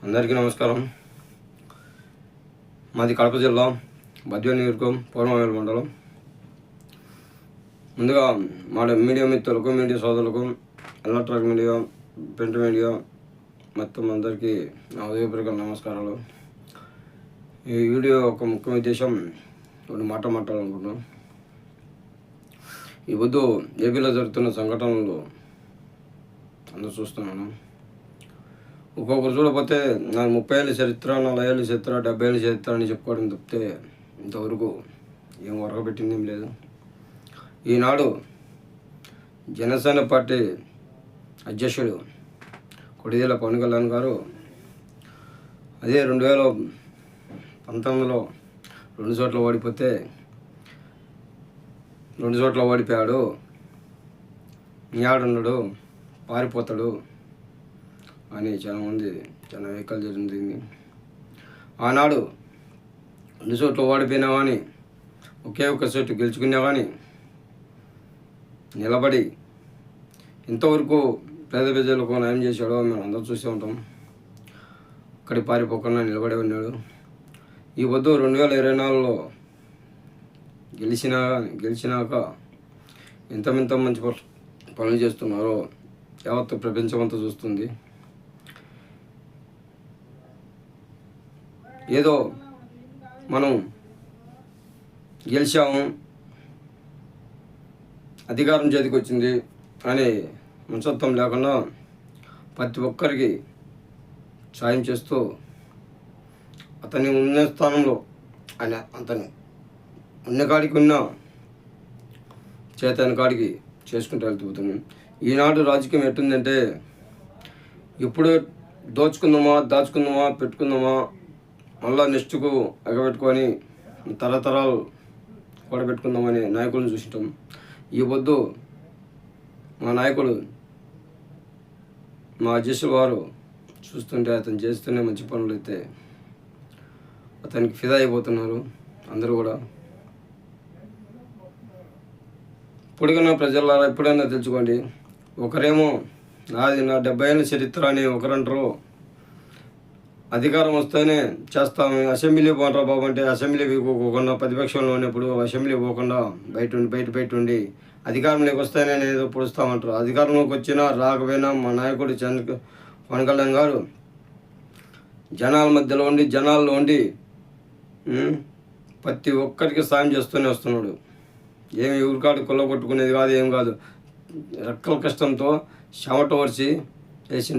అందరికీ నమస్కారం. మాది కడప జిల్లా బద్వేలు నియోజకవర్గం పూర్వవేలు మండలం. ముందుగా మా మీడియా మిత్రులకు, మీడియా సోదరులకు, ఎలక్ట్రానిక్ మీడియా, ప్రింట్ మీడియా మొత్తం అందరికీ నా ఉదయపూర్వక నమస్కారాలు. ఈ వీడియో ఒక ముఖ్య ఉద్దేశం కొన్ని మాట్లాడాలనుకుంటున్నాం. ఈ పొద్దు ఏపీలో జరుగుతున్న సంఘటనలు అందరూ చూస్తున్నాను. ఒక్కొక్కరు చూడకపోతే నాకు 30 ఏళ్ళ చరిత్ర, 40 ఏళ్ళ చరిత్ర, 70 ఏళ్ళ చరిత్ర అని చెప్పుకోవడం తప్పితే ఇంతవరకు ఏం వరకబెట్టింది ఏం లేదు. ఈనాడు జనసేన పార్టీ అధ్యక్షుడు కొడిదేల పవన్ కళ్యాణ్ గారు అదే 2019లో 2 చోట్ల ఓడిపోతే 2 చోట్ల ఓడిపోయాడు, యాడున్నాడు, పారిపోతాడు అని చాలా వ్యాఖ్యలు జరిగింది. ఆనాడు 2 చోట్ల ఓడిపోయినా కానీ ఒకే ఒక్క చోటు గెలుచుకున్నా కానీ నిలబడి ఇంతవరకు పేద ప్రజలకు న్యాయం చేశాడో మేము అందరూ చూసే ఉంటాం. అక్కడికి పారిపోకుండా నిలబడి ఉన్నాడు. ఈ పొద్దు 2024లో గెలిచినాక ఎంత మంచి పనులు చేస్తున్నారో యావత్తు ప్రపంచం అంతా చూస్తుంది. ఏదో మనం గెలిచాము, అధికారం చేతికి వచ్చింది అని మనసత్వం లేకుండా ప్రతి ఒక్కరికి సాయం చేస్తూ అతన్ని ఉన్న స్థానంలో అతన్ని ఉన్న కాడికి ఉన్న చేతని కాడికి చేసుకుంటూ వెళ్తుపోతున్నాం. ఈనాడు రాజకీయం ఎట్టుందంటే ఇప్పుడు దాచుకుందామా పెట్టుకుందామా మళ్ళా నెక్స్ట్కు ఎగబెట్టుకొని తరతరాలు కూడబెట్టుకుందామని నాయకులను చూసిటాం. ఈ పొద్దు మా నాయకుడు, మా అధ్యక్షుల వారు చూస్తుంటే అతను చేస్తూనే మంచి పనులు అయితే అతనికి ఫిదా అయిపోతున్నారు అందరూ కూడా. ఇప్పటికైనా ప్రజలారా ఎప్పుడైనా తెలుసుకోండి. ఒకరేమో నాది నా 70 ఏళ్ళ చరిత్ర అని ఒకరంటారు, అధికారం వస్తేనే చేస్తాము, అసెంబ్లీ పోనరా బాబు అంటే అసెంబ్లీకి పోకుండా, ప్రతిపక్షంలో ఉన్నప్పుడు అసెంబ్లీ పోకుండా బయట ఉండి అధికారంలోకి వస్తేనే ఏదో పొడుస్తామంటారు. అధికారంలోకి వచ్చినా రాకపోయినా మా నాయకుడు పవన్ కళ్యాణ్ గారు జనాల మధ్యలో ఉండి జనాల్లో ఉండి ప్రతి ఒక్కరికి సాయం చేస్తూనే వస్తున్నాడు. ఏమి ఊరికాడు కొల్ల కొట్టుకునేది కాదు, ఏం కాదు. రెక్కల కష్టంతో చెమట ఓర్చి చేసి